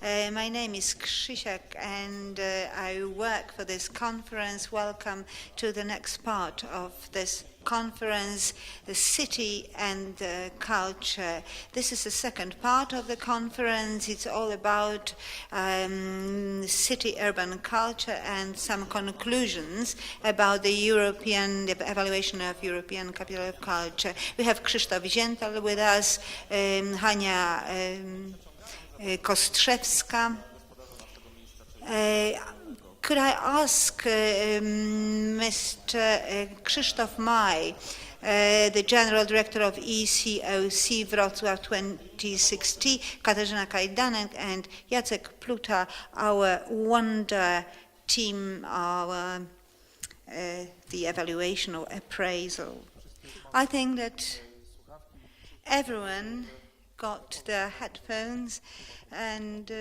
My name is Krzysiek and I work for this conference. Welcome to the next part of this conference, the city and culture. This is the second part of the conference. It's all about city urban culture and some conclusions about the evaluation of European capital of culture. We have Krzysztof Ziętal with us, Hania Kostrzewska. Could I ask Mr. Krzysztof Maj, the General Director of ECoC Wrocław 2016, Katarzyna Kajdanek and Jacek Pluta, our wonder team, the evaluation or appraisal. I think that everyone got their headphones and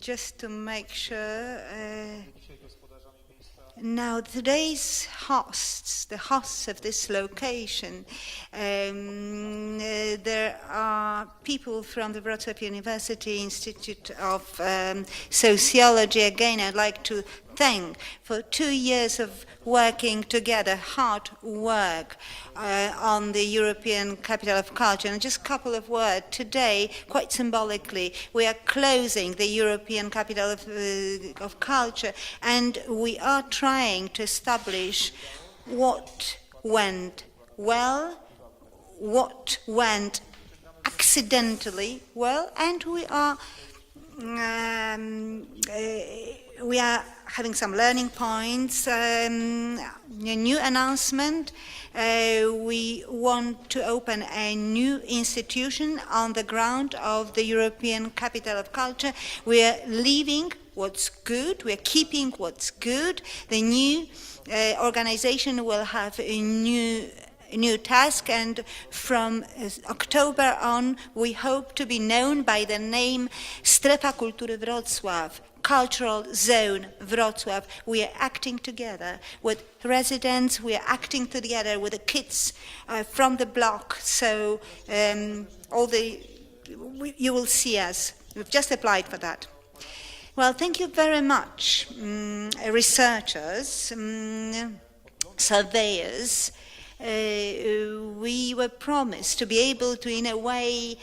just to make sure, now today's hosts, the hosts of this location, there are people from the Wrocław University Institute of Sociology. Again, I'd like to thank for 2 years of working together, hard work on the European Capital of Culture. And just a couple of words. Today, quite symbolically, we are closing the European Capital of Culture, and we are trying to establish what went well, what went accidentally well, and we are having some learning points, a new announcement. We want to open a new institution on the ground of the European Capital of Culture. We are leaving what's good, we are keeping what's good. The new organization will have a new task, and from October on we hope to be known by the name Strefa Kultury Wrocław, Cultural Zone Wrocław. We are acting together with residents, we are acting together with the kids from the block, so you will see us. We've just applied for that. Well, thank you very much, researchers, surveyors. We were promised to be able to, in a way,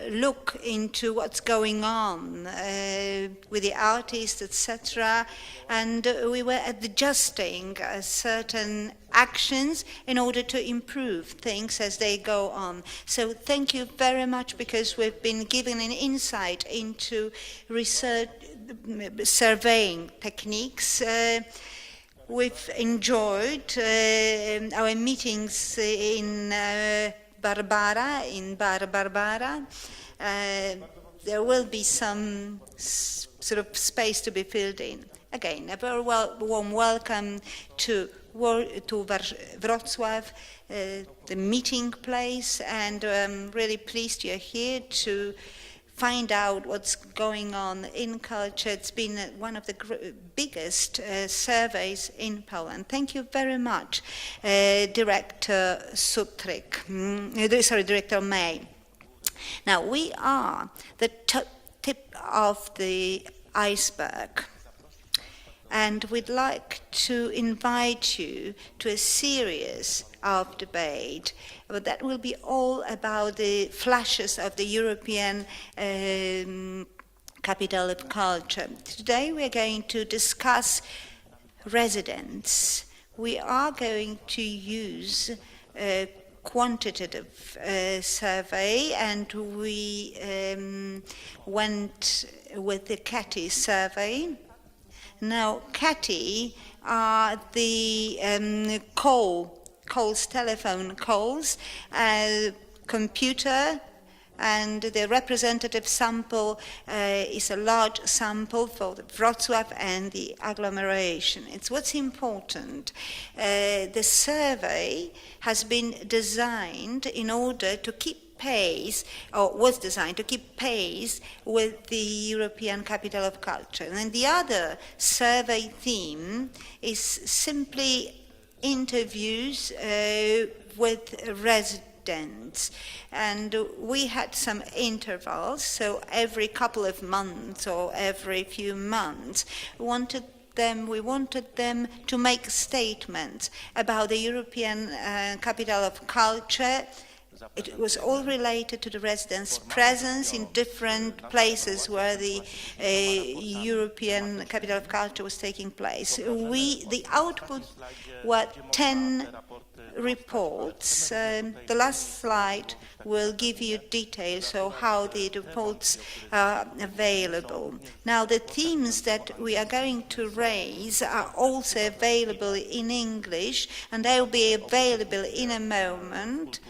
look into what's going on with the artists, etc. And we were adjusting certain actions in order to improve things as they go on. So thank you very much, because we've been given an insight into research, surveying techniques. We've enjoyed our meetings in Bar Barbara. There will be some sort of space to be filled in. Again, a very warm welcome to Wrocław, the meeting place, and I'm really pleased you're here to find out what's going on in culture. It's been one of the biggest surveys in Poland. Thank you very much, Director Director May. Now, we are the tip of the iceberg, and we'd like to invite you to a series of debate, but that will be all about the flashes of the European Capital of Culture. Today we are going to discuss residents. We are going to use a quantitative survey, and we went with the CATI survey. Now, CATI are the calls, telephone calls, computer, and the representative sample is a large sample for the Wrocław and the agglomeration. It's what's important. The survey has been designed in order to keep pace, or was designed to keep pace with the European Capital of Culture. And the other survey theme is simply interviews with residents. And we had some intervals, so every couple of months or every few months, we wanted them to make statements about the European capital of culture. It was all related to the residents' presence in different places where the European capital of culture was taking place. The output were 10 reports. The last slide will give you details of how the reports are available. Now, the themes that we are going to raise are also available in English, and they will be available in a moment.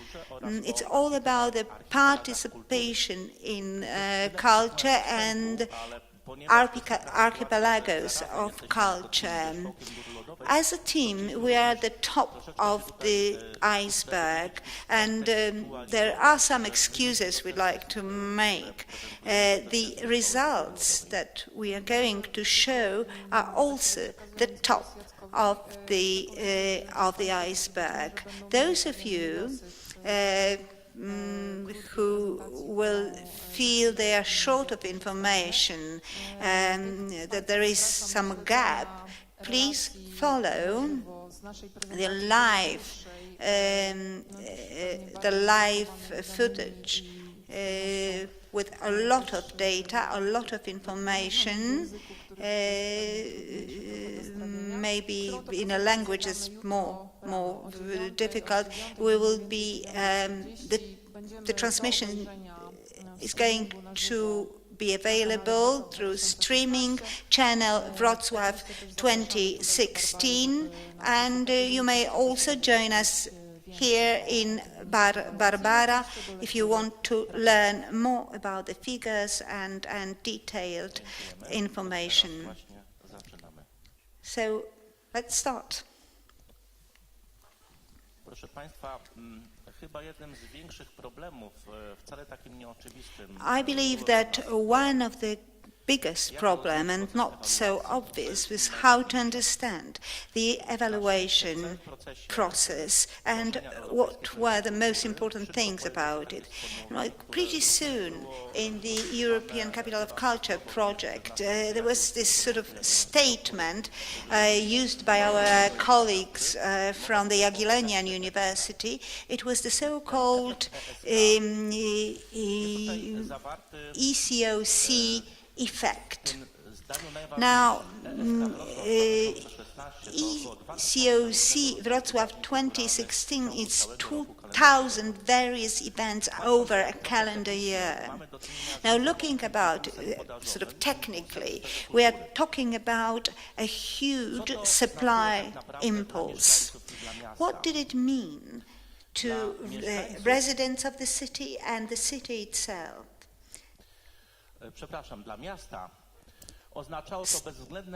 It's all about the participation in culture and archipelagos of culture. As a team, we are at the top of the iceberg, and there are some excuses we'd like to make. The results that we are going to show are also the top of the iceberg. Those of you who will feel they are short of information, that there is some gap, please follow the live footage with a lot of data, a lot of information, maybe in a language that's more difficult. We will be the transmission is going to be available through streaming channel Wrocław 2016, and you may also join us here in Barbara if you want to learn more about the figures and detailed information. So let's start. Proszę Państwa, chyba jednym z większych problemów, wcale takim nieoczywistym. I believe that one of the biggest problem, and not so obvious, was how to understand the evaluation process and what were the most important things about it. Pretty soon in the European Capital of Culture project, there was this sort of statement used by our colleagues from the Jagiellonian University. It was the so-called ECoC effect. Now, ECoC Wrocław 2016 is 2,000 various events over a calendar year. Now, looking about sort of technically, we are talking about a huge supply impulse. What did it mean to the residents of the city and the city itself?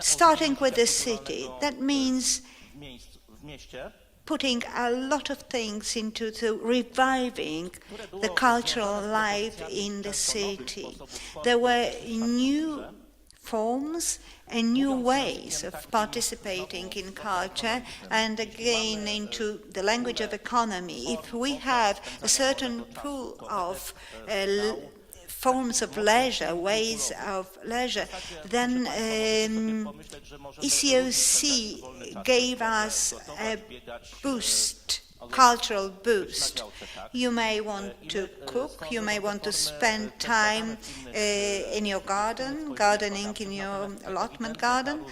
Starting with the city, that means putting a lot of things into reviving the cultural life in the city. There were new forms and new ways of participating in culture, and again into the language of economy. If we have a certain pool of forms of leisure, ways of leisure, then ECoC gave us a boost, cultural boost. You may want to cook, you may want to spend time in your garden, gardening in your allotment garden.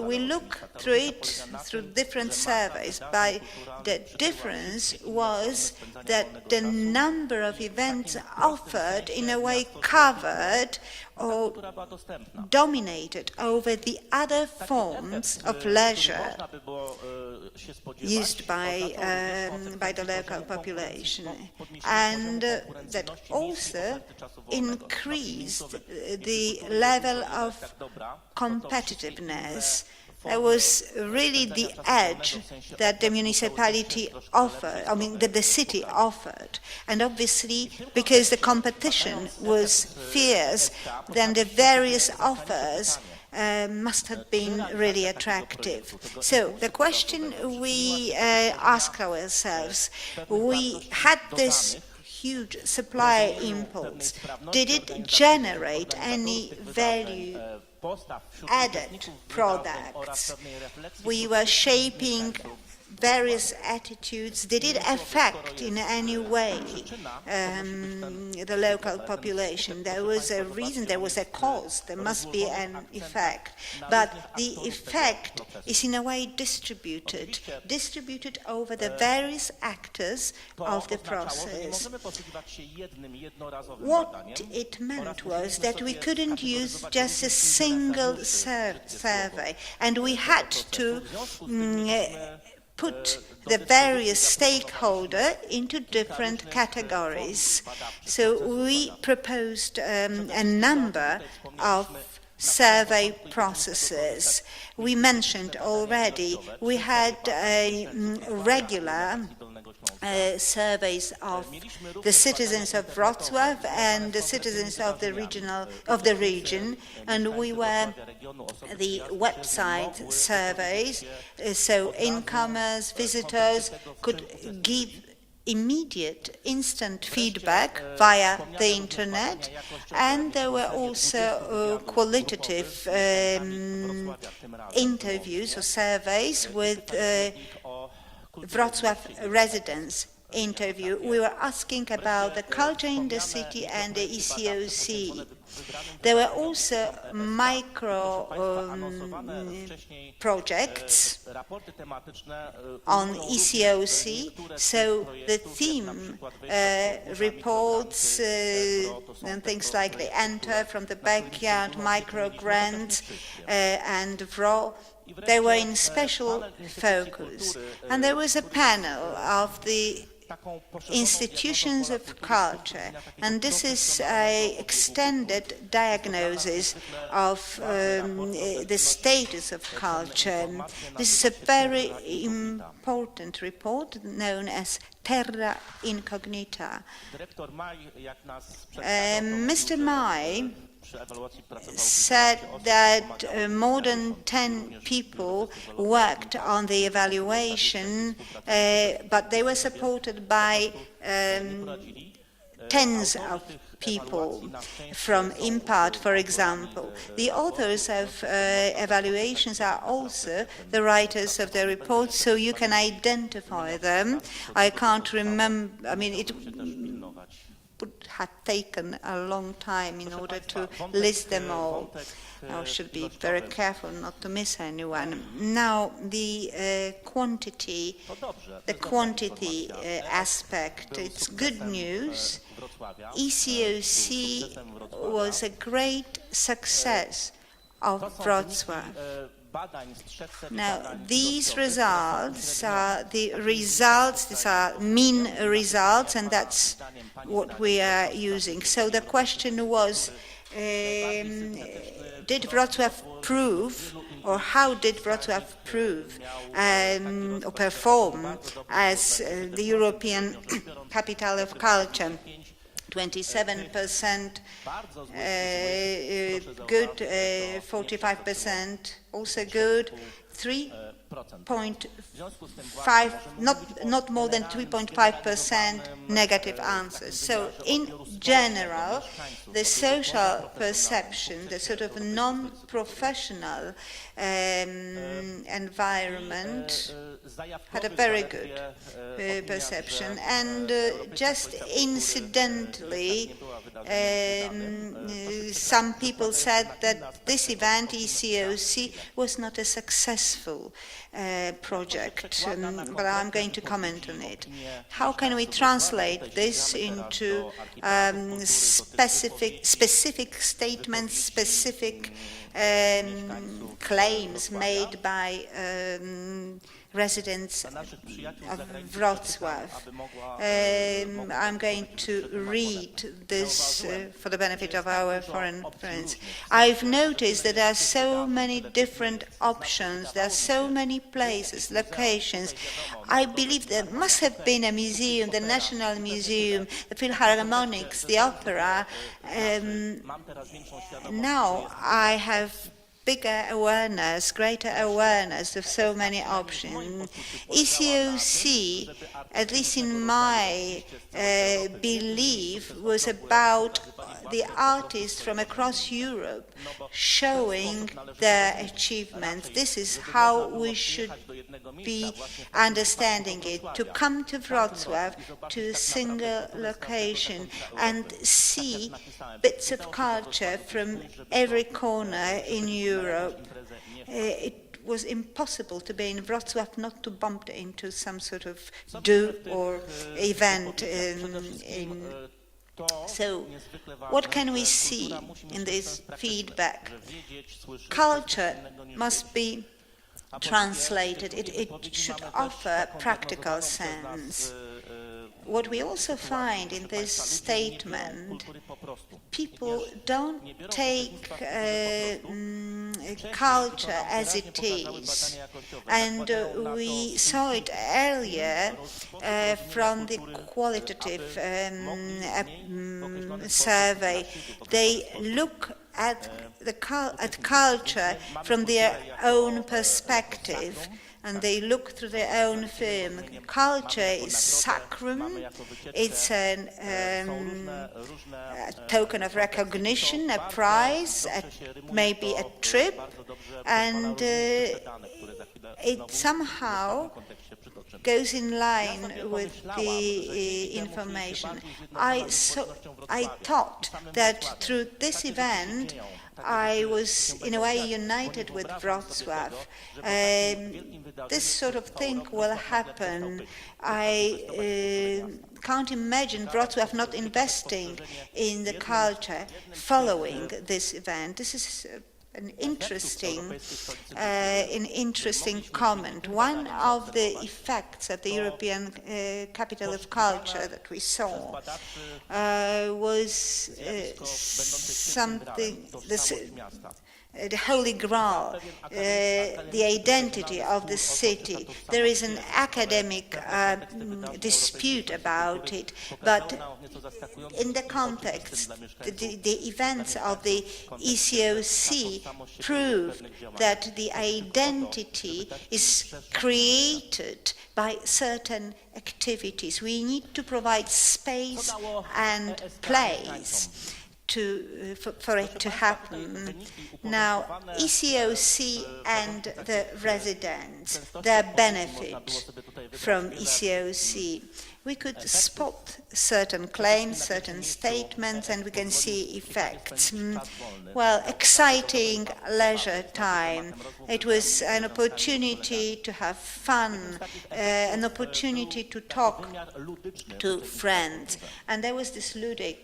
We look through it through different surveys, but the difference was that the number of events offered in a way covered or dominated over the other forms of leisure used by the local population, and that also increased the level of competitiveness. That was really the edge that the municipality offered, that the city offered. And obviously, because the competition was fierce, then the various offers must have been really attractive. So the question we ask ourselves, we had this huge supply impulse. Did it generate any value added products? We were shaping various attitudes. Did it affect in any way the local population? There was a reason, there was a cause, there must be an effect. But the effect is in a way distributed over the various actors of the process. What it meant was that we couldn't use just a single survey, and we had to put the various stakeholders into different categories. So we proposed a number of survey processes. We mentioned already, we had regular surveys of the citizens of Wrocław and the citizens of the region, and we were the website surveys, so incomers, visitors could give immediate, instant feedback via the internet, and there were also qualitative interviews or surveys with Wrocław residents. Interview. We were asking about the culture in the city and the ECoC. There were also micro projects on ECoC, so the theme reports and things like the Enter from the Backyard, micro grants and WRO, they were in special focus. And there was a panel of the institutions of culture, and this is an extended diagnosis of the status of culture. This is a very important report known as Terra Incognita. Mr. Mai said that more than 10 people worked on the evaluation, but they were supported by tens of people from Impart, for example. The authors of evaluations are also the writers of the reports, so you can identify them. I can't remember, I mean, it would have taken a long time in order to list them all. I should be very careful not to miss anyone. Now, the quantity aspect, it's good news. ECoC was a great success of Wrocław. Now, these results are these are mean results, and that's what we are using. So the question was, did Wrocław prove, or how did Wrocław prove or perform as the European capital of culture? 27% good, 45% also good, 3.5, not more than 3.5% negative answers. So in general, the social perception, the sort of non-professional environment had a very good perception. And just incidentally, some people said that this event, ECoC, was not a successful project, but I'm going to comment on it. How can we translate this into specific statements, specific claims made by residents of Wrocław? I'm going to read this for the benefit of our foreign friends. I've noticed that there are so many different options, there are so many places, locations. I believe there must have been a museum, the National Museum, the Philharmonics, the opera. Now I have bigger awareness, greater awareness of so many options. ECoC, at least in my belief, was about the artists from across Europe showing their achievements. This is how we should be understanding it, to come to Wrocław, to a single location, and see bits of culture from every corner in Europe. It was impossible to be in Wrocław not to bump into some sort of do or event. So, what can we see in this feedback? Culture must be translated. It should offer practical sense. What we also find in this statement, people don't take culture as it is. And we saw it earlier from the qualitative survey. They look at culture from their own perspective, and they look through their own film. Culture is sacrum, it's a token of recognition, a prize, maybe a trip, and it somehow goes in line with the information. I thought that through this event I was in a way united with Wrocław. This sort of thing will happen. I can't imagine Wrocław not investing in the culture following this event. This is an interesting comment. One of the effects of the European Capital of Culture that we saw was something, the Holy Grail, the identity of the city. There is an academic dispute about it, but in the context, the events of the ECoC proved that the identity is created by certain activities. We need to provide space and place for it to happen. Now, ECoC and the residents, their benefit from ECoC. We could spot certain claims, certain statements, and we can see effects. Well, exciting leisure time. It was an opportunity to have fun, an opportunity to talk to friends. And there was this ludic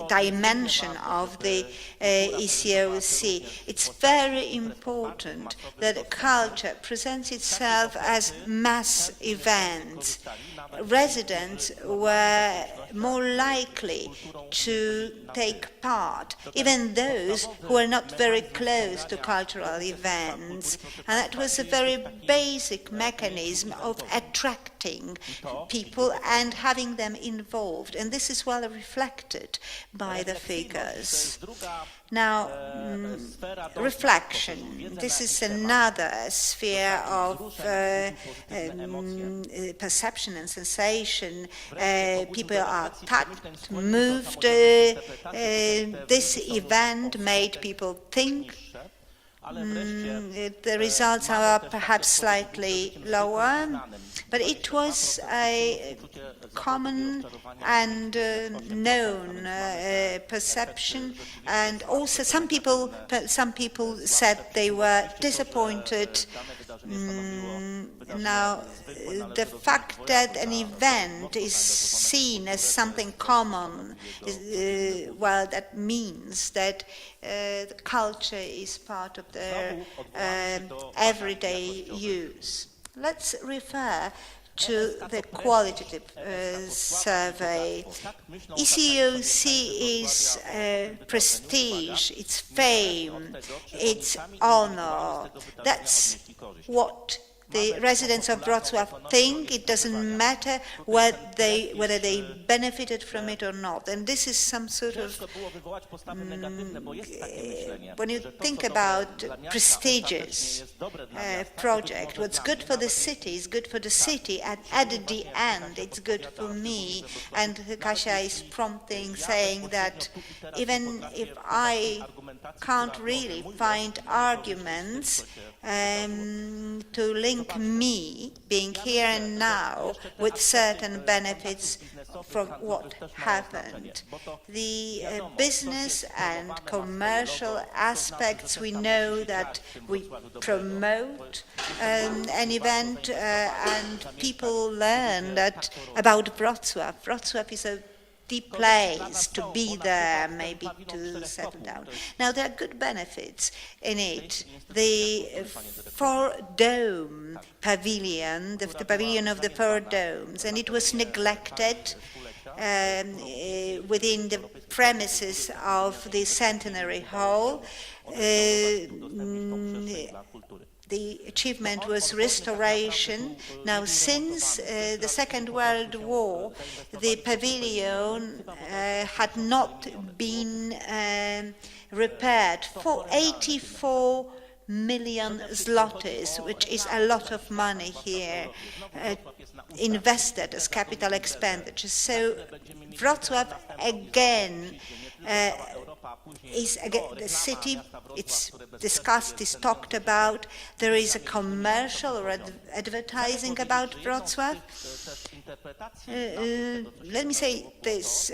dimension of the ECoC. It's very important that culture presents itself as mass events. Residents were more likely to take part, even those who were not very close to cultural events. And that was a very basic mechanism of attracting people and having them involved. And this is well reflected by the figures. Now, reflection. This is another sphere of perception and sensation. People are touched, moved. This event made people think. The results are perhaps slightly lower, but it was a common and known perception, and also some people said they were disappointed. Now, the fact that an event is seen as something common, well, that means that the culture is part of their everyday use. Let's refer to the qualitative survey. ECoC is prestige, it's fame, it's honor. That's what the residents of Wrocław think. It doesn't matter whether they benefited from it or not. And this is some sort of, when you think about prestigious project, what's good for the city is good for the city, and at the end it's good for me. And Kasia is prompting, saying that even if I can't really find arguments to link me being here and now with certain benefits from what happened. The business and commercial aspects, we know that we promote an event and people learn that about Wrocław. Wrocław is a deep place to be there, maybe to settle down. Now, there are good benefits in it. The four-dome pavilion, the pavilion of the four domes, and it was neglected within the premises of the Centenary Hall. The achievement was restoration. Now, since the Second World War, the pavilion had not been repaired for 84 million zlotys, which is a lot of money here, invested as capital expenditure. So Wrocław again is the city, it's discussed, is talked about. There is a commercial or advertising about Wrocław. Let me say this.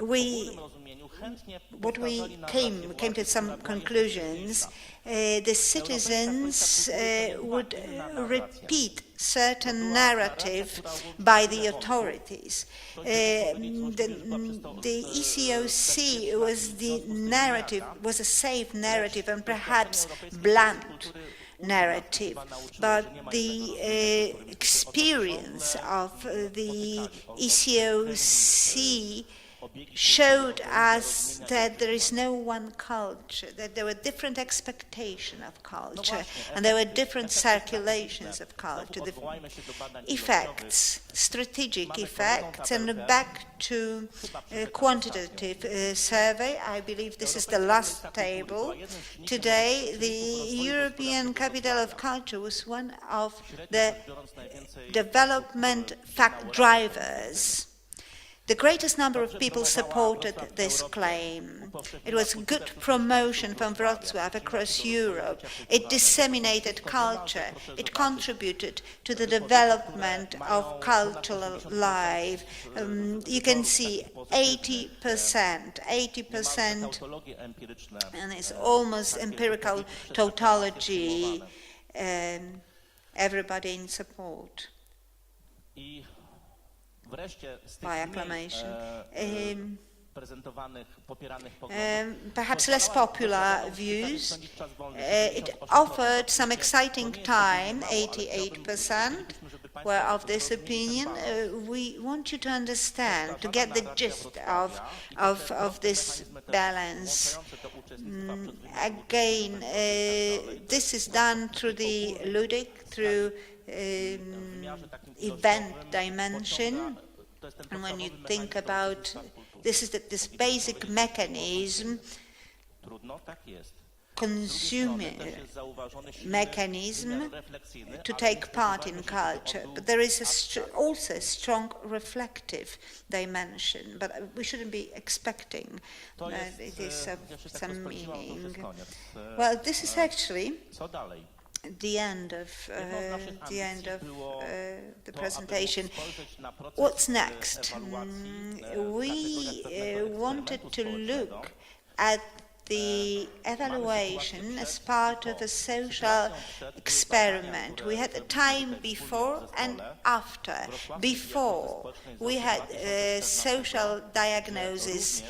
We came to some conclusions. The citizens would repeat certain narrative by the authorities. The ECoC was a safe narrative and perhaps blunt narrative, but the experience of the ECoC showed us that there is no one culture, that there were different expectations of culture, and there were different circulations of culture, the effects, strategic effects, and back to quantitative survey. I believe this is the last table. Today, the European Capital of Culture was one of the development fact drivers. The greatest number of people supported this claim. It was good promotion from Wrocław across Europe. It disseminated culture. It contributed to the development of cultural life. You can see 80%, and it's almost empirical tautology, everybody in support. By acclamation. Perhaps less popular views. It offered some exciting time, 88% were of this opinion. We want you to understand, to get the gist of this balance. Again, this is done through the ludic, through event dimension, and when you think about this basic mechanism, consumer mechanism to take part in culture, but there is also a strong reflective dimension, but we shouldn't be expecting that it is of some meaning. Well, this is actually the end of the presentation. What's next? We wanted to look at the evaluation as part of a social experiment. We had a time before and after. Before, we had social diagnosis,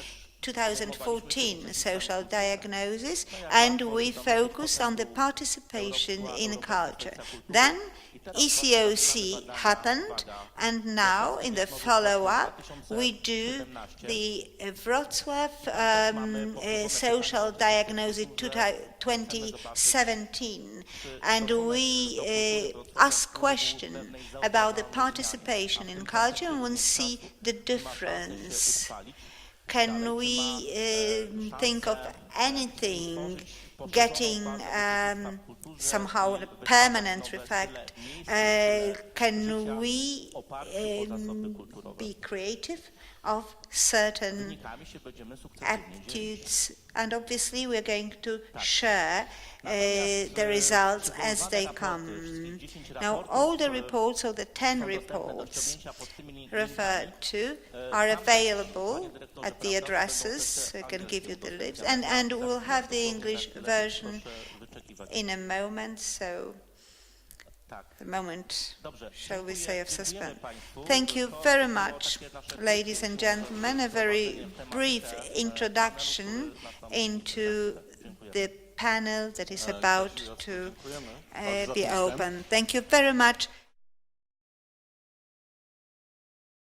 2014 social diagnosis, and we focused on the participation in culture. Then ECoC happened, and now in the follow-up we do the Wrocław social diagnosis 2017, and we ask questions about the participation in culture, and we'll see the difference. Can we think of anything getting somehow a permanent effect? Can we be creative of certain attitudes? And obviously we're going to share the results as they come. Now, all the reports, or the 10 reports referred to, are available at the addresses. I can give you the list, and we'll have the English version in a moment, so the moment, shall we say, of suspense. Thank you very much, ladies and gentlemen. A very brief introduction into the panel that is about to be open. Thank you very much.